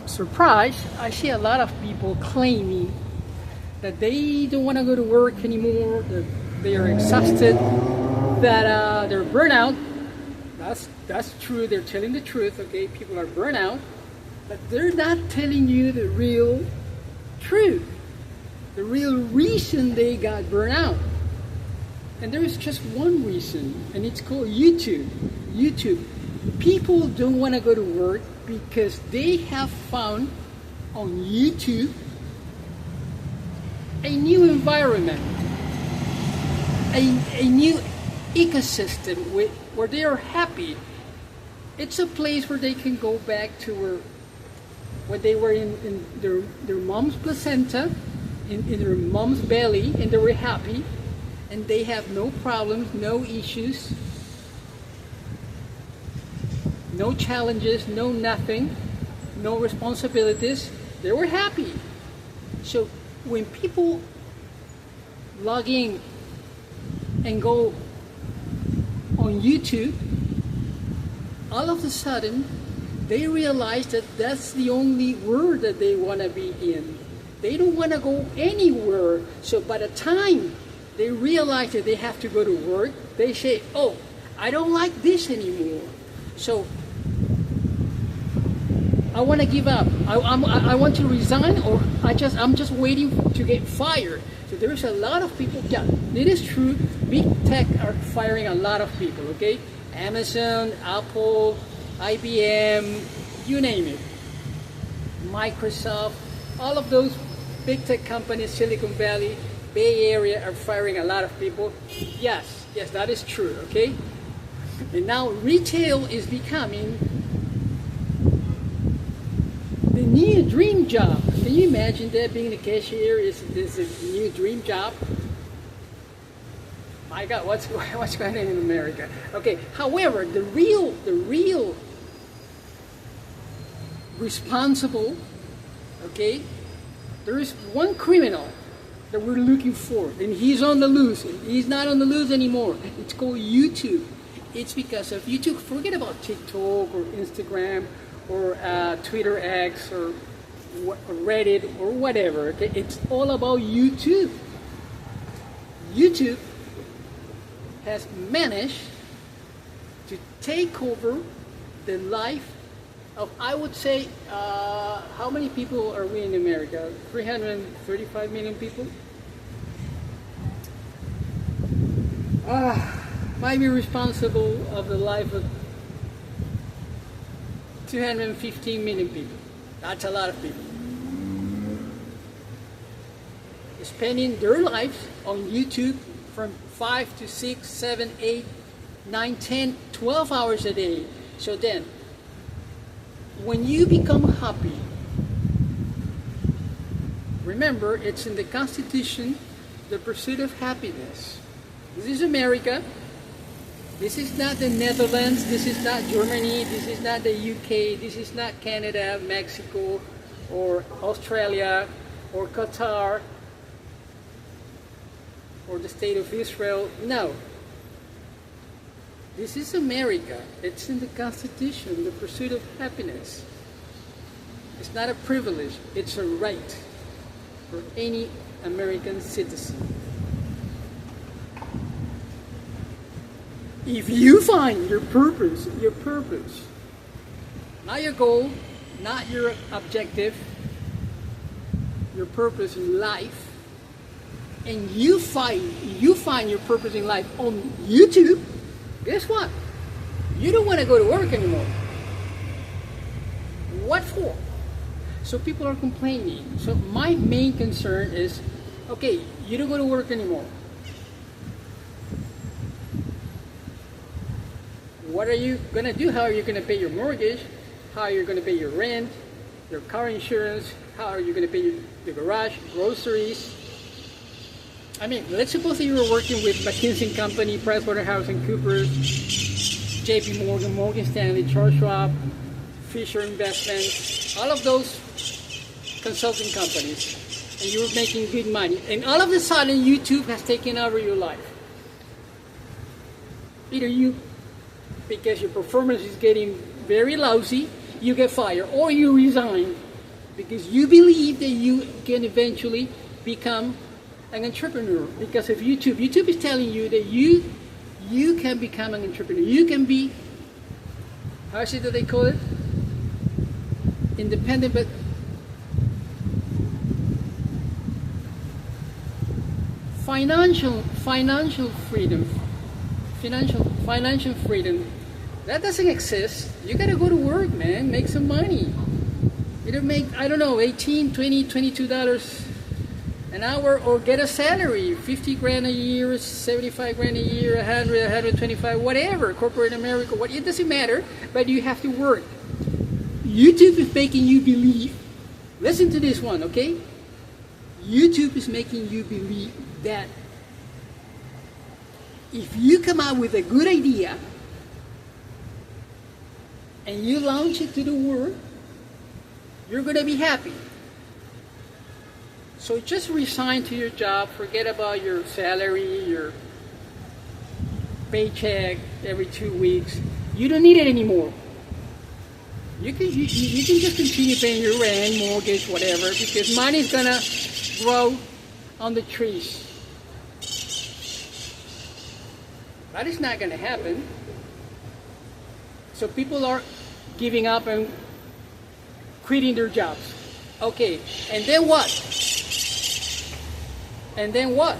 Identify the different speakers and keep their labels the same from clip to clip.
Speaker 1: surprised, I see a lot of people claiming that they don't want to go to work anymore, that they are exhausted, that they're burnout. That's true. They're telling the truth. Okay, people are burnout, but they're not telling you the real truth, the real reason they got burnout. And there is just one reason, and it's called YouTube. YouTube. People don't want to go to work because they have found on YouTube a new environment, a new ecosystem where they are happy. It's a place where they can go back to where they were in their mom's placenta, in their mom's belly, and they were happy, and they have no problems, no issues, no challenges, no nothing, no responsibilities. They were happy. So when people log in and go on YouTube, all of a sudden they realize that that's the only world that they want to be in. They don't want to go anywhere. So by the time they realize that they have to go to work, they say, oh, I don't like this anymore. So I want to give up. I want to resign, or I'm just waiting to get fired. So there's a lot of people. Yeah, it is true. Big tech are firing a lot of people. Okay, Amazon, Apple, IBM, you name it. Microsoft, all of those big tech companies, Silicon Valley, Bay Area, are firing a lot of people. Yes, that is true. Okay, and now retail is becoming the new dream job. Can you imagine that, being a cashier is a new dream job? My God, what's going on in America? Okay, however, the real responsible, okay, there is one criminal that we're looking for, and he's on the loose. He's not on the loose anymore. It's called YouTube. It's because of YouTube. Forget about TikTok or Instagram or Twitter X or Reddit or whatever. Okay? It's all about YouTube. YouTube has managed to take over the life of, I would say, how many people are we in America? 335 million people? Might be responsible of the life of 215 million people. That's a lot of people. Spending their lives on YouTube from 5 to 6, 7, 8, 9, 10, 12 hours a day. So then, when you become happy, remember, it's in the Constitution, the pursuit of happiness. This is America. This is not the Netherlands, this is not Germany, this is not the UK, this is not Canada, Mexico, or Australia, or Qatar, or the state of Israel. No. This is America. It's in the Constitution, the pursuit of happiness. It's not a privilege, it's a right for any American citizen. If you find your purpose, not your goal, not your objective, your purpose in life, and you find your purpose in life on YouTube, guess what? You don't want to go to work anymore. What for? So people are complaining. So my main concern is, okay, you don't go to work anymore. What are you going to do? How are you going to pay your mortgage? How are you going to pay your rent, your car insurance? How are you going to pay the garage, groceries? I mean, let's suppose that you were working with McKinsey Company, PricewaterhouseCoopers, JP Morgan, Morgan Stanley, Charles Schwab, Fisher Investments, all of those consulting companies, and you were making good money. And all of a sudden, YouTube has taken over your life. Either you, because your performance is getting very lousy, you get fired, or you resign, because you believe that you can eventually become an entrepreneur because of YouTube. YouTube is telling you that you can become an entrepreneur. You can be, how is it that they call it? Independent, but financial freedom. Financial freedom. That doesn't exist. You gotta go to work, man. Make some money. Either make, I don't know, $18, $20, $22 an hour, or get a salary, 50 grand a year, 75 grand a year, 100, 125, whatever, corporate America, what, it doesn't matter, but you have to work. YouTube is making you believe, listen to this one, okay? YouTube is making you believe that if you come out with a good idea and you launch it to the world, you're going to be happy. So just resign to your job, forget about your salary, your paycheck every 2 weeks. You don't need it anymore. You can just continue paying your rent, mortgage, whatever, because money's going to grow on the trees. That is not going to happen. So people are giving up and quitting their jobs. Okay, and then what? And then what?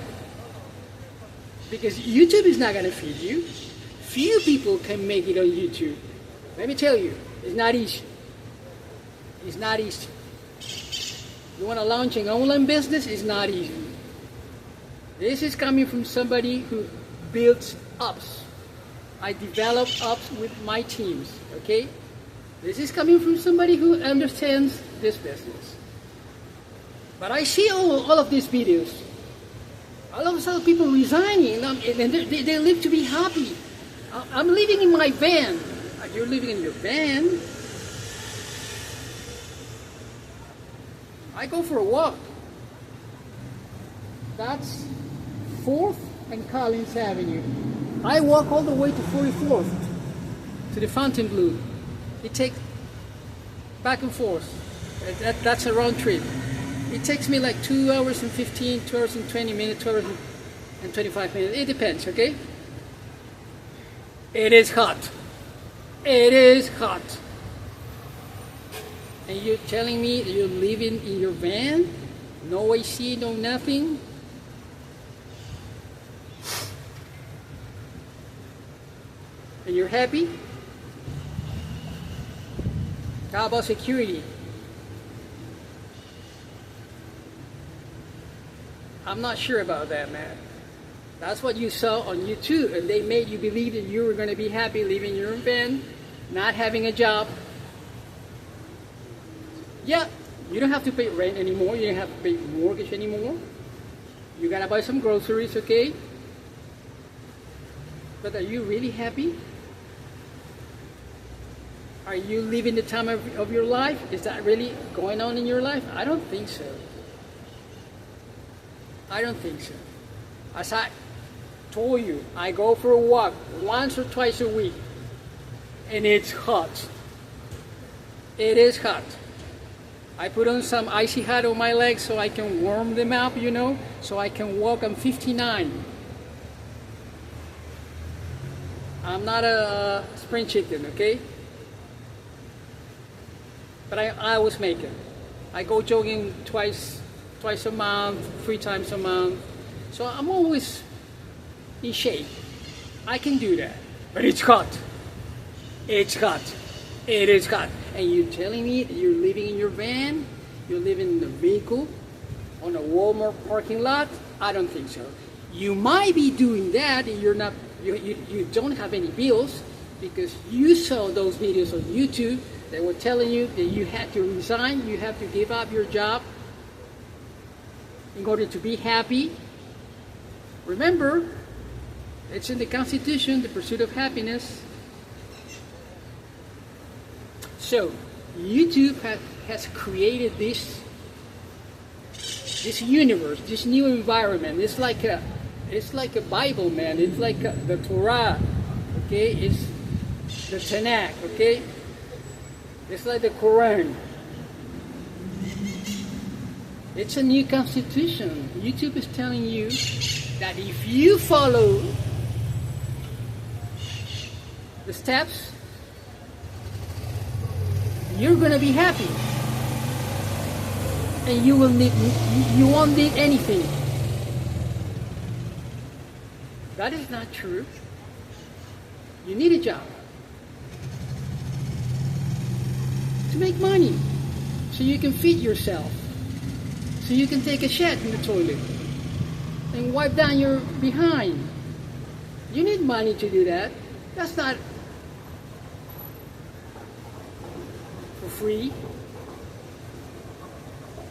Speaker 1: Because YouTube is not going to feed you. Few people can make it on YouTube. Let me tell you, it's not easy. It's not easy. You want to launch an online business? It's not easy. This is coming from somebody who builds apps. I develop apps with my teams, okay? This is coming from somebody who understands this business. But I see all of these videos. All of a sudden people resigning, and they live to be happy. I'm living in my van. You're living in your van? I go for a walk. That's 4th and Collins Avenue. I walk all the way to 44th, to the Fontainebleau. It takes back and forth. That's a round trip. It takes me like 2 hours and 15, 2 hours and 20 minutes, 2 hours and 25 minutes. It depends, okay? It is hot. It is hot. And you're telling me that you're living in your van? No AC, no nothing? And you're happy? How about security? I'm not sure about that, man. That's what you saw on YouTube, and they made you believe that you were going to be happy living in your van, not having a job. Yeah, you don't have to pay rent anymore. You don't have to pay mortgage anymore. You gotta buy some groceries, okay? But are you really happy? Are you living the time of your life? Is that really going on in your life? I don't think so. I don't think so. As I told you, I go for a walk once or twice a week, and it's hot. It is hot. I put on some icy hat on my legs so I can warm them up, you know, so I can walk. I'm 59. I'm not a spring chicken, okay? But I always make it. I go jogging twice a month, 3 times a month. So I'm always in shape. I can do that. But it's hot. It's hot. It is hot. And you're telling me that you're living in your van? You're living in a vehicle on a Walmart parking lot? I don't think so. You might be doing that and you're not, you don't have any bills because you saw those videos on YouTube that were telling you that you had to resign, you have to give up your job in order to be happy. Remember, it's in the Constitution, the pursuit of happiness. So, YouTube has created this universe, this new environment. It's like a Bible, man. It's like the Torah, okay? It's the Tanakh, okay? It's like the Quran. It's a new constitution. YouTube is telling you that if you follow the steps, you're gonna be happy, and you won't need anything. That is not true. You need a job to make money, so you can feed yourself, so you can take a shit in the toilet and wipe down your behind. You need money to do that. That's not for free.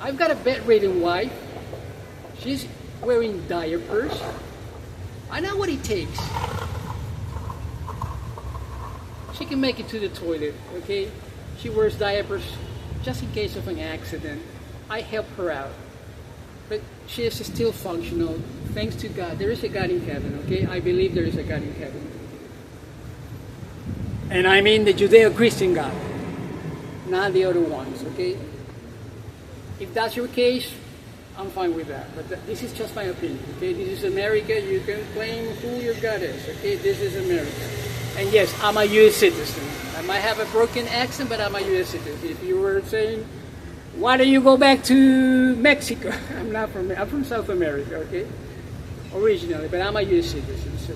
Speaker 1: I've got a bedridden wife. She's wearing diapers. I know what it takes. She can make it to the toilet, okay? She wears diapers just in case of an accident. I help her out. But she is still functional. Thanks to God. There is a God in heaven, okay? I believe there is a God in heaven. And I mean the Judeo-Christian God, not the other ones, okay? If that's your case, I'm fine with that. But this is just my opinion, okay? This is America. You can claim who your God is, okay? This is America. And yes, I'm a U.S. citizen. I might have a broken accent, but I'm a U.S. citizen. If you were saying, why don't you go back to Mexico? I'm from South America, okay? Originally, but I'm a U.S. citizen, so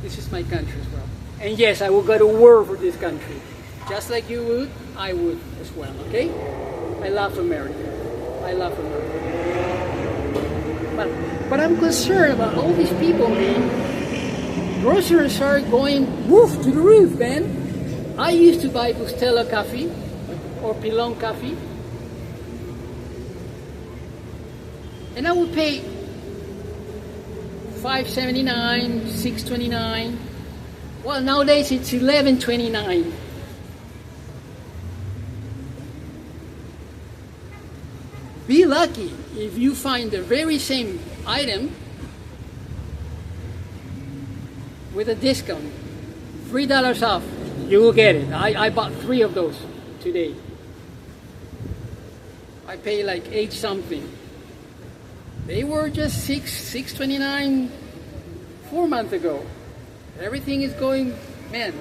Speaker 1: this is my country as well. And yes, I will go to war for this country. Just like you would, I would as well, okay? I love America. I love America. But I'm concerned about all these people, man. Groceries are going woof to the roof, man. I used to buy Bustelo coffee or Pilon coffee, and I would pay $5.79, $6.29. Well, nowadays it's $11.29. Be lucky if you find the very same item with a discount, $3 off. You will get it. I bought 3 of those today. I pay like 8 something. They were just $6.29 4 months ago. Everything is going, man.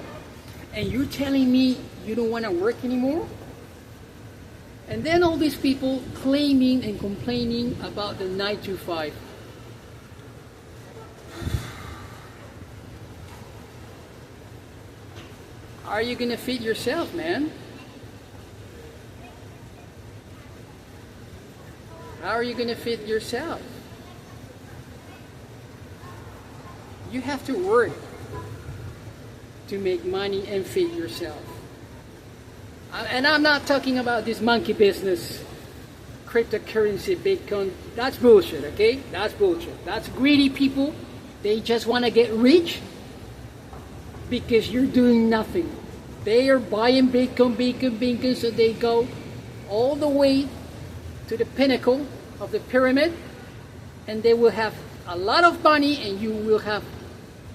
Speaker 1: And you're telling me you don't want to work anymore? And then all these people claiming and complaining about the 9 to 5. How are you gonna feed yourself, man? How are you gonna feed yourself? You have to work to make money and feed yourself. And I'm not talking about this monkey business, cryptocurrency, Bitcoin. That's bullshit, okay? That's bullshit. That's greedy people. They just want to get rich because you're doing nothing. They are buying Bitcoin, so they go all the way to the pinnacle of the pyramid, and they will have a lot of money and you will have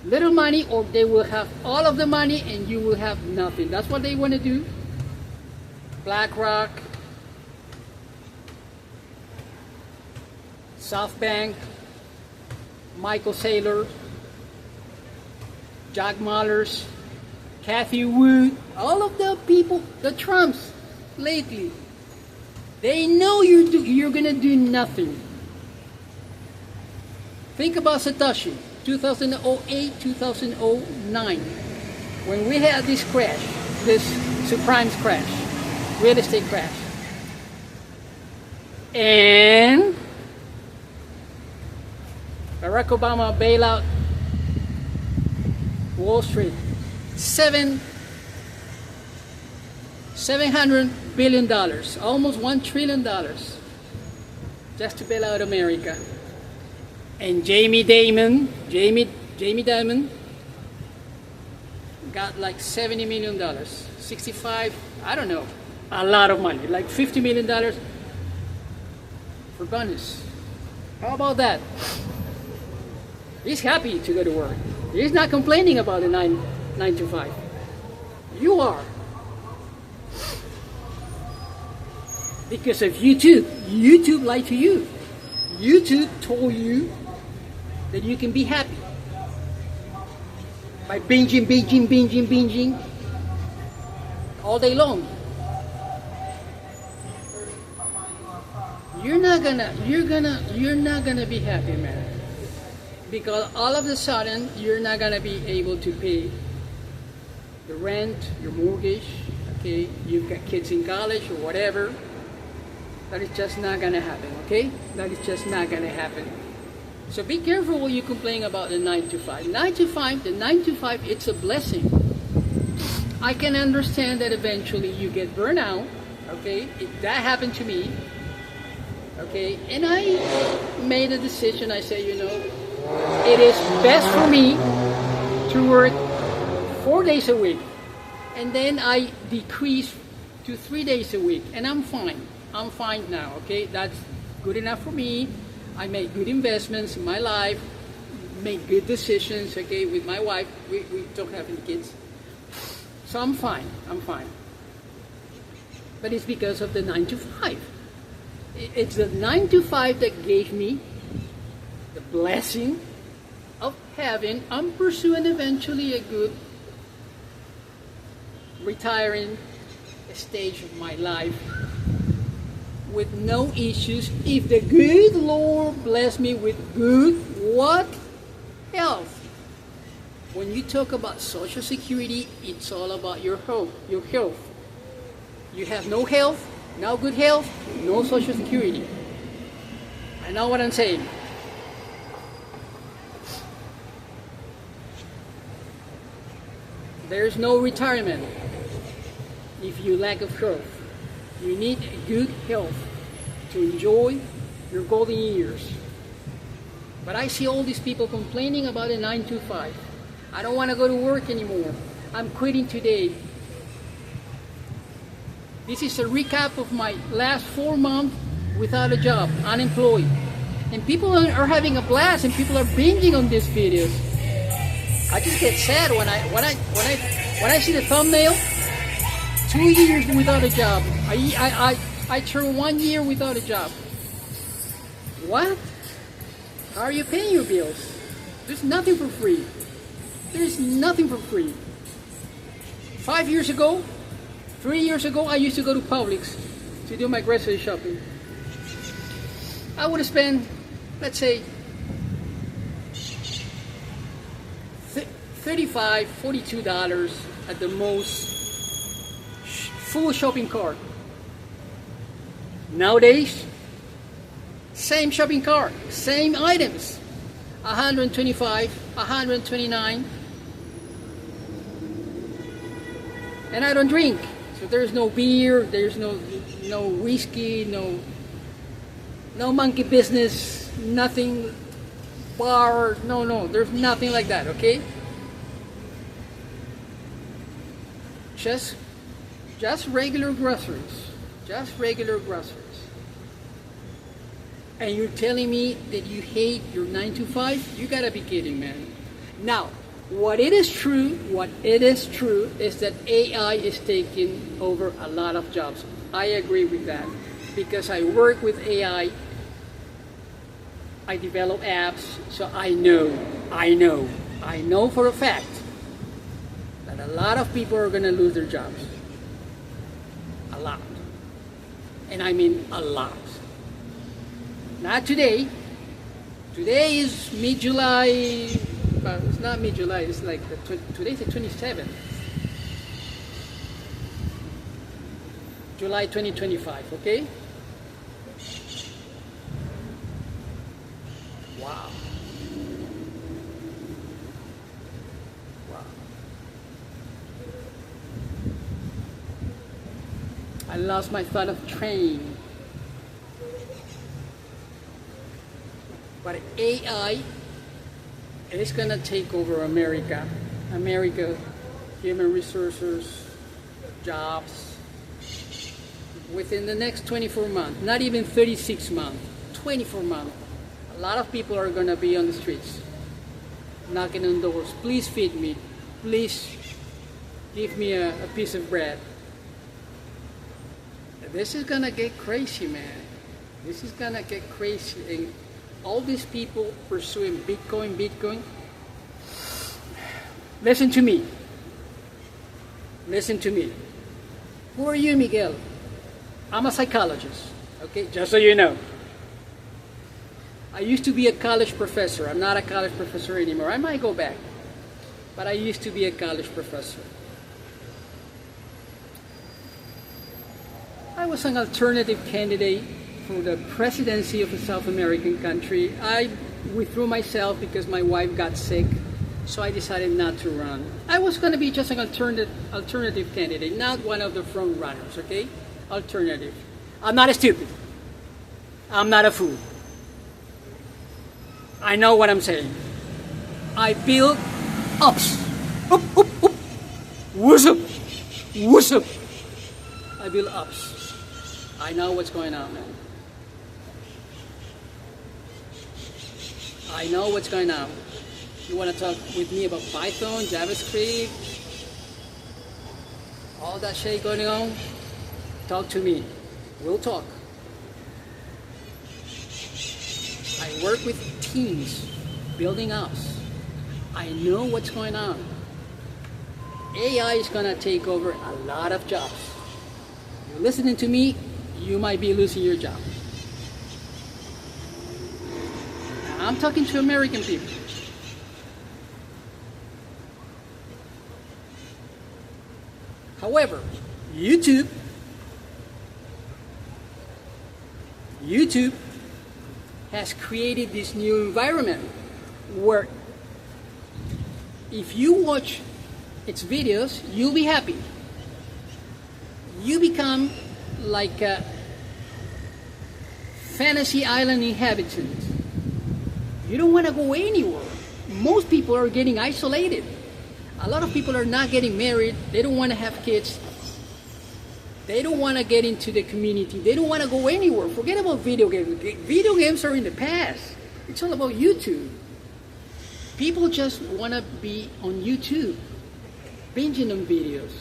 Speaker 1: little money, or they will have all of the money and you will have nothing. That's what they want to do. BlackRock, SoftBank, Michael Saylor, Jack Mallers, Kathy Wood, all of the people, the Trumps lately, they know you're gonna do nothing. Think about Satoshi, 2008, 2009, when we had this crash, this subprime crash, real estate crash. And Barack Obama bailout Wall Street, $700 billion, almost $1 trillion, just to bail out America. And Jamie Dimon got like $70 million, 65, I don't know, a lot of money, like $50 million for bonus. How about that? He's happy to go to work. He's not complaining about the 9 to 5. You are. Because of YouTube. YouTube lied to you. YouTube told you that you can be happy by binging all day long. You're not gonna be happy, man. Because all of a sudden you're not gonna be able to pay the rent, your mortgage, okay? You've got kids in college or whatever. That is just not gonna happen, okay? That is just not gonna happen. So be careful when you complain about the 9 to 5. 9 to 5, the 9 to 5, it's a blessing. I can understand that eventually you get burned out, okay? That happened to me, okay? And I made a decision. I said, you know, it is best for me to work 4 days a week. And then I decreased to 3 days a week, and I'm fine. I'm fine now, okay? That's good enough for me. I made good investments in my life, made good decisions, okay, with my wife. We don't have any kids. So I'm fine, But it's because of the 9 to 5. It's the 9 to 5 that gave me the blessing of having, I'm pursuing eventually a good retiring stage of my life with no issues. If the good Lord bless me with good what? Health. When you talk about Social Security, it's all about your health. You have no health, no good health, no Social Security. I know what I'm saying. There's no retirement if you lack of health. You need good health to enjoy your golden years. But I see all these people complaining about a 9 to 5. I don't want to go to work anymore. I'm quitting today. This is a recap of my last 4 months without a job, unemployed. And people are having a blast, and people are binging on these videos. I just get sad when I see the thumbnail. 2 years without a job. I turn 1 year without a job. What? How are you paying your bills? There's nothing for free. There's nothing for free. 5 years ago, 3 years ago, I used to go to Publix to do my grocery shopping. I would spend, let's say, $35, $42 at the most, full shopping cart. Nowadays, same shopping cart, same items, $125, $129, and I don't drink, so there's no beer, there's no whiskey, no monkey business, nothing, bar, no, there's nothing like that, okay? Just regular groceries. Just regular groceries. And you're telling me that you hate your 9 to 5? You gotta be kidding, man. Now, what is true is that AI is taking over a lot of jobs. I agree with that. Because I work with AI, I develop apps, so I know for a fact that a lot of people are gonna lose their jobs. A lot. And I mean a lot. Not today. Today is mid-July. It's not mid-July. It's like today's the 27th. July 2025. Okay. Wow. Wow. I lost my thought of train. But AI is going to take over America. Human resources, jobs, within the next 24 months, not even 36 months, 24 months. A lot of people are going to be on the streets, knocking on doors. Please feed me. Please give me a piece of bread. This is gonna get crazy, man. This is gonna get crazy. And all these people pursuing Bitcoin. Listen to me. Listen to me. Who are you, Miguel? I'm a psychologist, okay? Just so you know. I used to be a college professor. I'm not a college professor anymore. I might go back. But I used to be a college professor. I was an alternative candidate for the presidency of a South American country. I withdrew myself because my wife got sick, so I decided not to run. I was going to be just an alternative candidate, not one of the front runners, okay? Alternative. I'm not stupid. I'm not a fool. I know what I'm saying. I build ups. Up, up, up. What's up? What's up? I build ups. I know what's going on, man. I know what's going on. You want to talk with me about Python, JavaScript, all that shit going on? Talk to me. We'll talk. I work with teams building apps. I know what's going on. AI is going to take over a lot of jobs. You're listening to me, you might be losing your job. Now, I'm talking to American people. However, YouTube has created this new environment where if you watch its videos, you'll be happy. You become like a fantasy island inhabitant. You don't want to go anywhere. Most people are getting isolated. A lot of people are not getting married. They don't want to have kids. They don't want to get into the community. They don't want to go anywhere. Forget about video games. Video games are in the past. It's all about YouTube. People just want to be on YouTube, binging on videos.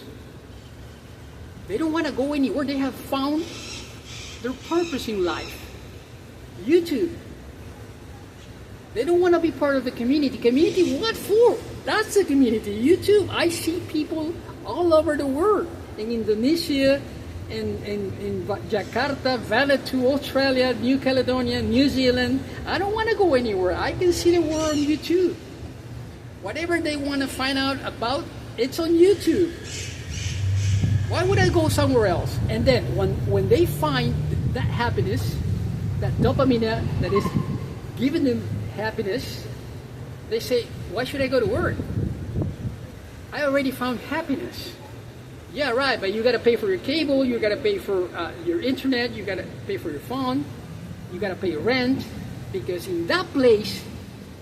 Speaker 1: They don't want to go anywhere. They have found their purpose in life. YouTube. They don't want to be part of the community. Community, what for? That's the community. YouTube. I see people all over the world. In Indonesia, in Jakarta, Vanuatu, Australia, New Caledonia, New Zealand. I don't want to go anywhere. I can see the world on YouTube. Whatever they want to find out about, it's on YouTube. Why would I go somewhere else? And then when they find that happiness, that dopamine that is giving them happiness, they say, why should I go to work? I already found happiness. Yeah, right, but you got to pay for your cable, you got to pay for your internet, you got to pay for your phone, you got to pay rent, because in that place,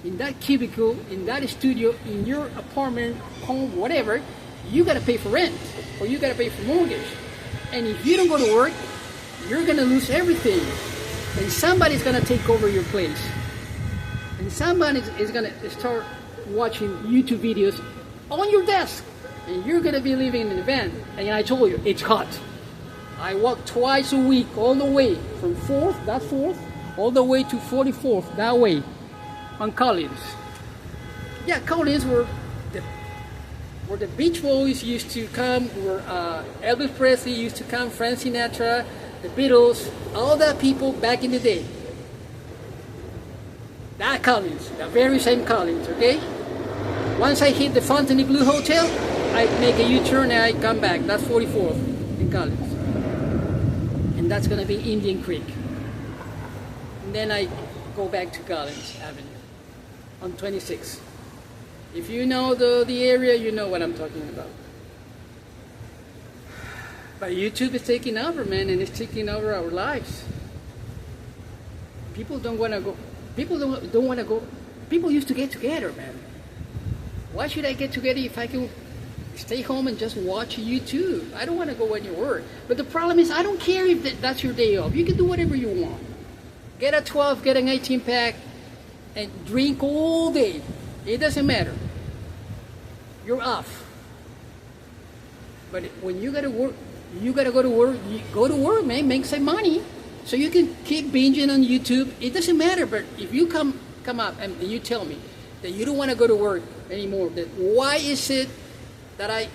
Speaker 1: in that cubicle, in that studio, in your apartment, home, whatever, you got to pay for rent, or you got to pay for mortgage. And if you don't go to work, you're going to lose everything. And somebody's going to take over your place. And somebody is going to start watching YouTube videos on your desk. And you're going to be living in an event. And I told you, it's hot. I walk twice a week, all the way from 4th, that 4th, all the way to 44th, that way, on Collins. Yeah, Collins where the Beach Boys used to come, where Elvis Presley used to come, Frank Sinatra, the Beatles, all that people back in the day. That Collins, the very same Collins, okay? Once I hit the Fontainebleau Hotel, I make a U-turn and I come back. That's 44th in Collins. And that's going to be Indian Creek. And then I go back to Collins Avenue on 26. If you know the area, you know what I'm talking about. But YouTube is taking over, man, and it's taking over our lives. People don't want to go. People don't want to go. People used to get together, man. Why should I get together if I can stay home and just watch YouTube? I don't want to go anywhere. But the problem is, I don't care if that's your day off. You can do whatever you want. Get a 12, get an 18 pack, and drink all day. It doesn't matter. You're off. But when you got to work, You gotta go to work. You go to work, man. Make some money, so you can keep binging on YouTube. It doesn't matter. But if you come up and you tell me that you don't want to go to work anymore, that why is it that I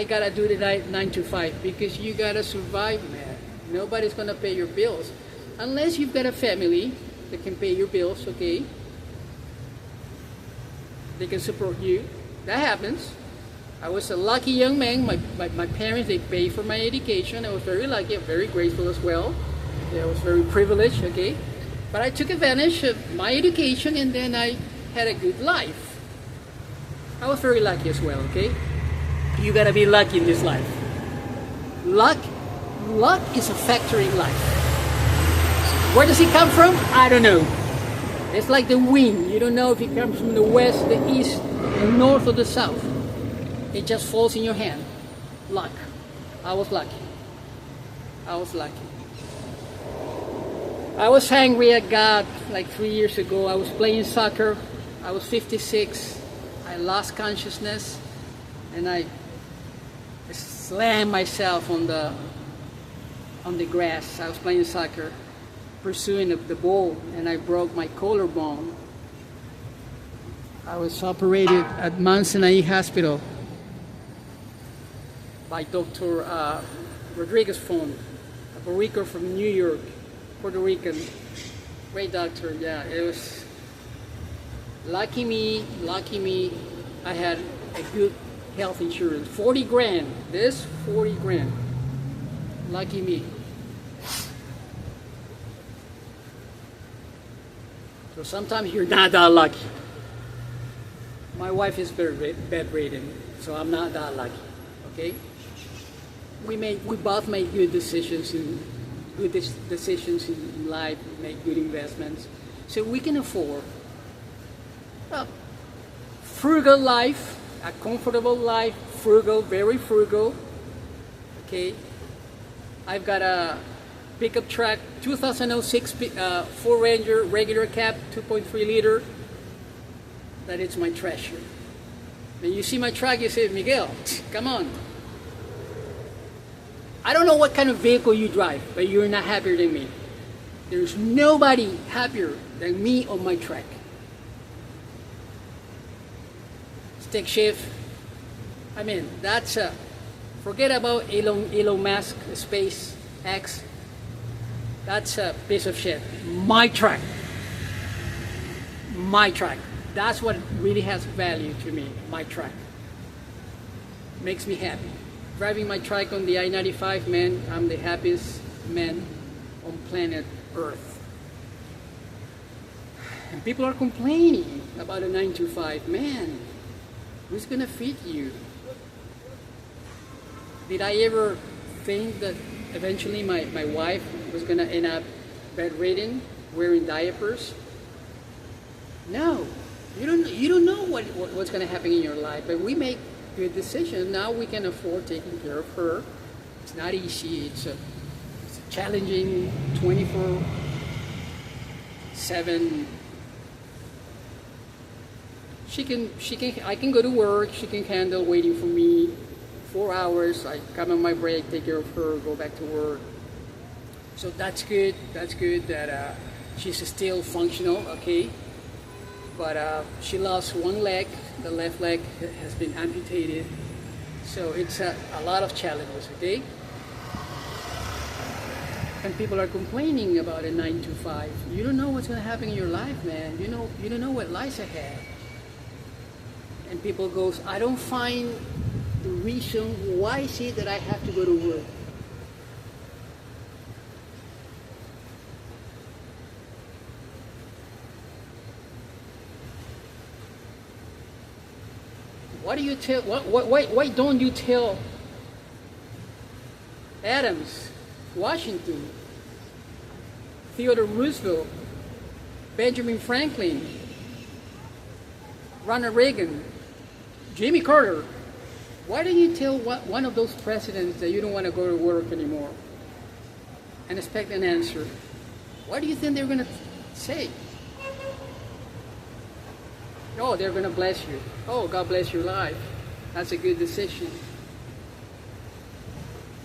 Speaker 1: gotta do the 9 to 5? Because you gotta survive, man. Nobody's gonna pay your bills unless you've got a family that can pay your bills. Okay, they can support you. That happens. I was a lucky young man. My parents, they paid for my education. I was very lucky, very grateful as well. I was very privileged, okay? But I took advantage of my education, and then I had a good life. I was very lucky as well, okay? You gotta be lucky in this life. Luck is a factor in life. Where does it come from? I don't know. It's like the wind. You don't know if it comes from the west, the east, the north, or the south. It just falls in your hand. Luck. I was lucky. I was lucky. I was angry at God like 3 years ago. I was playing soccer. I was 56. I lost consciousness, and I slammed myself on the grass. I was playing soccer, pursuing the ball, and I broke my collarbone. I was operated at Mount Sinai Hospital by Dr. Rodriguez Fon, a Puerto Rican from New York, Puerto Rican, great doctor. Yeah, it was lucky me. I had a good health insurance, 40 grand. This 40 grand. Lucky me. So sometimes you're not that lucky. My wife is very bedridden, so I'm not that lucky. Okay. We both make good decisions in life. We make good investments, so we can afford a frugal life, a comfortable life. Frugal, very frugal. Okay, I've got a pickup truck, 2006 Ford Ranger regular cab, 2.3 liter. That is my treasure. When you see my truck, you say, Miguel, come on. I don't know what kind of vehicle you drive, but you're not happier than me. There's nobody happier than me on my truck. Stick shift. I mean, that's forget about Elon Musk, SpaceX. That's a piece of shit. My truck. My truck. That's what really has value to me. My truck. Makes me happy. Driving my truck on the I-95, man, I'm the happiest man on planet Earth. And people are complaining about a 9 to 5. Man, who's gonna feed you? Did I ever think that eventually my wife was gonna end up bedridden, wearing diapers? No, you don't know what's gonna happen in your life, but we make good decisions. Now we can afford taking care of her. It's not easy. It's a challenging 24/7. I can go to work. She can handle waiting for me 4 hours. I come on my break, take care of her, go back to work. So that's good. That's good that she's still functional. Okay. But she lost one leg. The left leg has been amputated. So it's a lot of challenges, okay? And people are complaining about a 9 to 5. You don't know what's going to happen in your life, man. You don't know what lies ahead. And people goes, I don't find the reason why is it that I have to go to work. What do you tell? Why don't you tell Adams, Washington, Theodore Roosevelt, Benjamin Franklin, Ronald Reagan, Jimmy Carter? Why don't you tell one of those presidents that you don't want to go to work anymore and expect an answer? What do you think they're going to say? Oh, they're going to bless you. Oh, God bless your life. That's a good decision.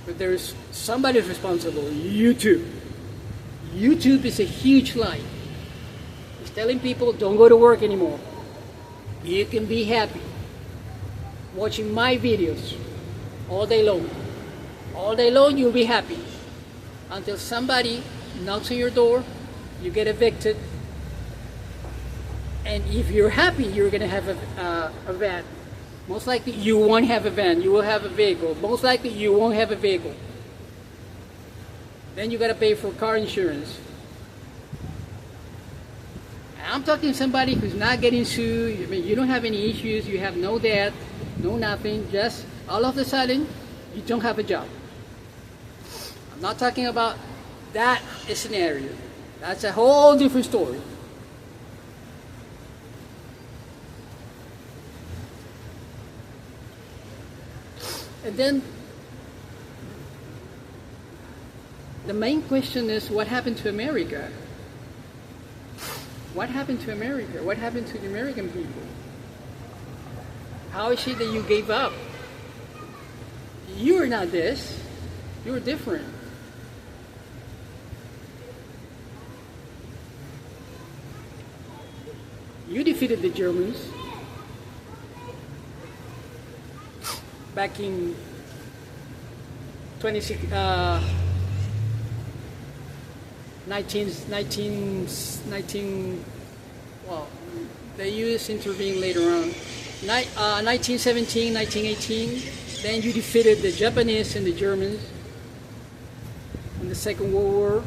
Speaker 1: but there's somebody responsible. YouTube. YouTube is a huge lie. It's telling people don't go to work anymore. You can be happy watching my videos all day long. All day long you'll be happy until somebody knocks on your door, you get evicted, and if you're happy you're gonna have a van. Most likely you won't have a van, you will have a vehicle. Most likely you won't have a vehicle. Then you gotta pay for car insurance. I'm talking to somebody who's not getting sued. I mean, you don't have any issues, you have no debt, no nothing, just all of a sudden you don't have a job. I'm not talking about that scenario. That's a whole different story. And then the main question is, what happened to America? What happened to America? What happened to the American people? How is it that you gave up? You're not this. You're different. You defeated the Germans back in 19, well, the US intervened later on. 1917, 1918, then you defeated the Japanese and the Germans in the Second World War,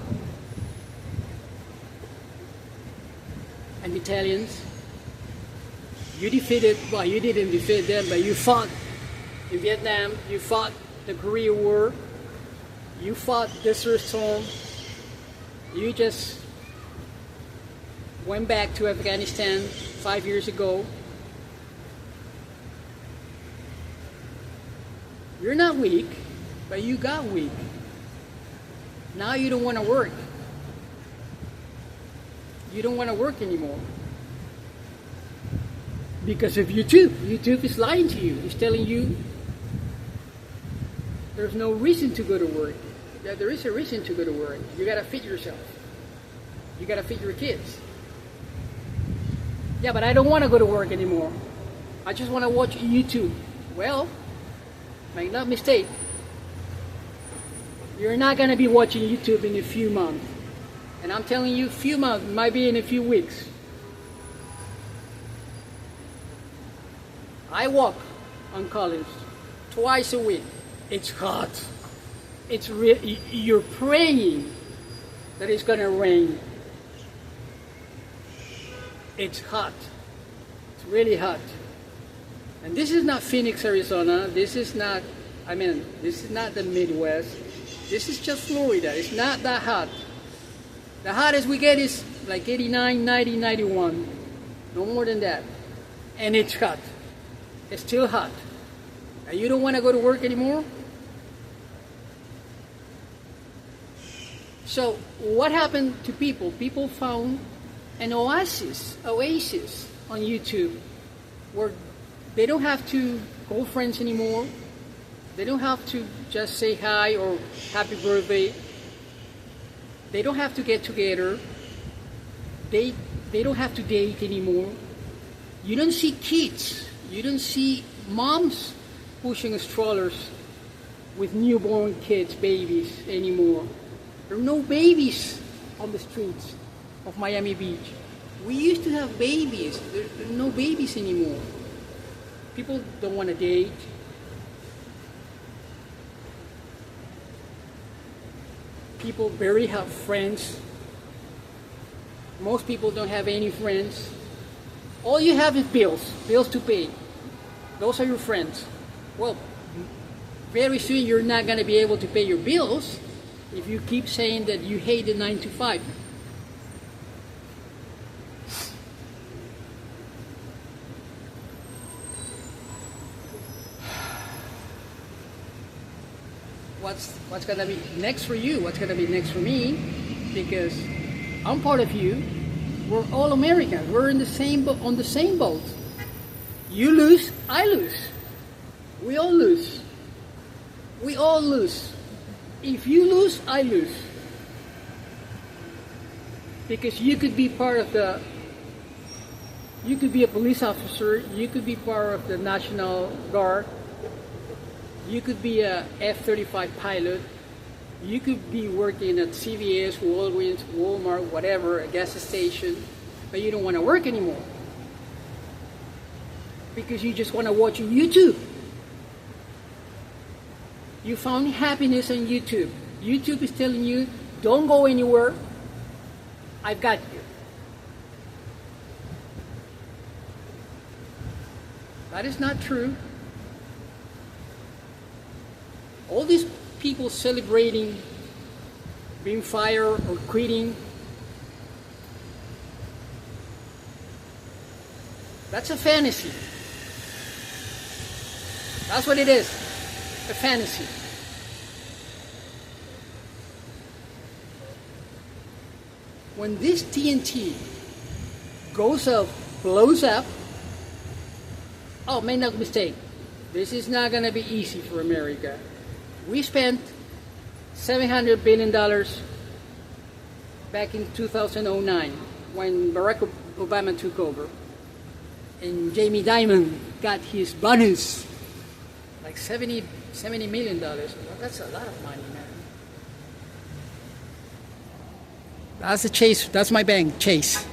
Speaker 1: and the Italians. You defeated, well, you didn't defeat them, but you fought in Vietnam, you fought the Korea War, you fought Desert Storm. You just went back to Afghanistan 5 years ago. You're not weak, but you got weak. Now you don't want to work. You don't want to work anymore. Because of YouTube. YouTube is lying to you. It's telling you there's no reason to go to work. Yeah, there is a reason to go to work. You gotta feed yourself. You gotta feed your kids. Yeah, but I don't want to go to work anymore. I just want to watch YouTube. Well, make no mistake. You're not gonna be watching YouTube in a few months. And I'm telling you, few months, might be in a few weeks. I walk on Collins twice a week. It's hot. It's you're praying that it's gonna rain. It's hot. It's really hot. And this is not Phoenix, Arizona. This is not, this is not the Midwest. This is just Florida. It's not that hot. The hottest we get is like 89, 90, 91. No more than that. And it's hot. It's still hot. And you don't want to go to work anymore? So what happened to people? People found an oasis on YouTube where they don't have to call friends anymore. They don't have to just say hi or happy birthday. They don't have to get together. They don't have to date anymore. You don't see kids. You don't see moms pushing strollers with newborn kids, babies anymore. There are no babies on the streets of Miami Beach. We used to have babies. There are no babies anymore. People don't want to date. People barely have friends. Most people don't have any friends. All you have is bills to pay. Those are your friends. Well, very soon you're not going to be able to pay your bills if you keep saying that you hate the 9 to 5. What's going to be next for you? What's going to be next for me? Because I'm part of you. We're all Americans. We're in the same on the same boat. You lose, I lose. We all lose. We all lose. If you lose, I lose. Because you could be part of the, you could be a police officer, you could be part of the National Guard, you could be a F-35 pilot, you could be working at CVS, Walgreens, Walmart, whatever, a gas station, but you don't want to work anymore. Because you just want to watch YouTube. You found happiness on YouTube. YouTube is telling you, don't go anywhere. I've got you. That is not true. All these people celebrating being fired or quitting, that's a fantasy. That's what it is. A fantasy. When this TNT goes up, blows up, oh, make no mistake, this is not going to be easy for America. We spent $700 billion back in 2009 when Barack Obama took over. And Jamie Dimon got his bonus, like $70 million. Well, that's a lot of money, man. That's the Chase. That's my bank, Chase.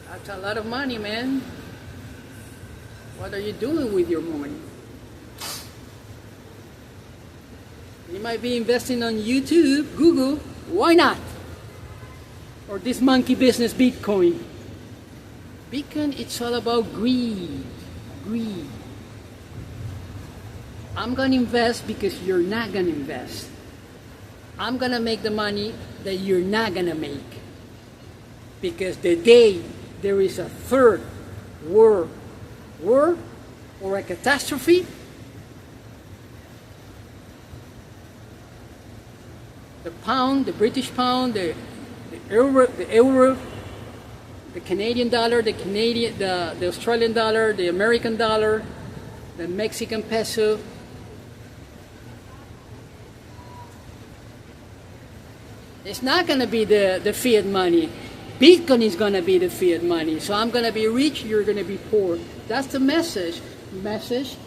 Speaker 1: That's a lot of money, man. What are you doing with your money? You might be investing on YouTube, Google. Why not? Or this monkey business, Bitcoin. Bitcoin, it's all about greed. Greed. I'm going to invest because you're not going to invest. I'm going to make the money that you're not going to make. Because the day there is a third war or a catastrophe, the pound, the British pound, the euro, the Canadian dollar, the Australian dollar, the American dollar, the Mexican peso, it's not going to be the fiat money. Bitcoin is going to be the fiat money. So I'm going to be rich, you're going to be poor. That's the message. Message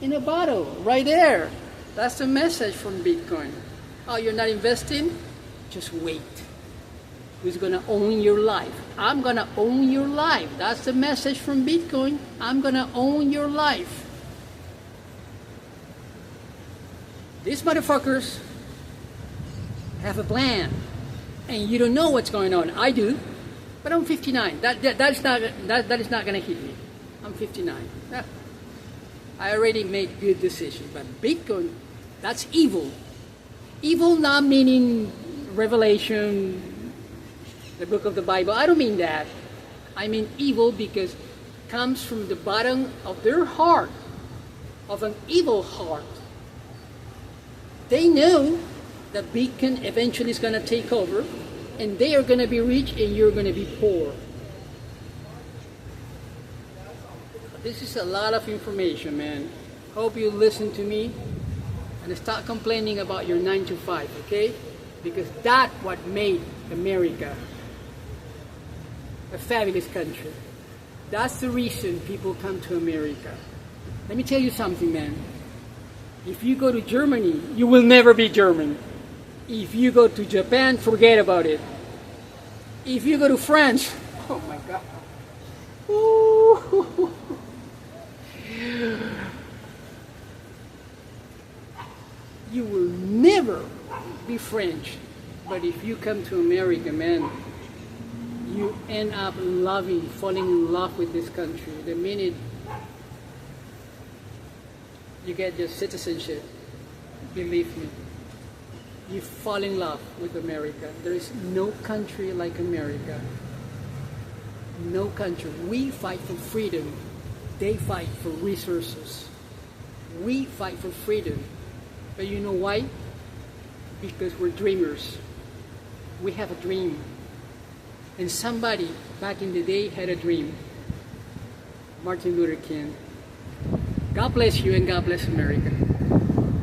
Speaker 1: in a bottle, right there. That's the message from Bitcoin. Oh, you're not investing? Just wait. Who's going to own your life? I'm going to own your life. That's the message from Bitcoin. I'm going to own your life. These motherfuckers have a plan. And you don't know what's going on. I do, but I'm 59. That is not going to hit me. I'm 59. I already made good decisions. But Bitcoin, that's evil. Evil not meaning Revelation, the book of the Bible. I don't mean that. I mean evil because it comes from the bottom of their heart, of an evil heart. They know that Bitcoin eventually is going to take over, and they are going to be rich and you're going to be poor. This is a lot of information, man. Hope you listen to me and stop complaining about your 9 to 5, okay? Because that's what made America a fabulous country. That's the reason people come to America. Let me tell you something, man. If you go to Germany, you will never be German. If you go to Japan, forget about it. If you go to France, oh my God. Ooh. You will never be French. But if you come to America, man, you end up falling in love with this country. The minute you get your citizenship, believe me, you fall in love with America. There is no country like America. No country. We fight for freedom. They fight for resources. We fight for freedom. But you know why? Because we're dreamers. We have a dream. And somebody back in the day had a dream. Martin Luther King. God bless you and God bless America.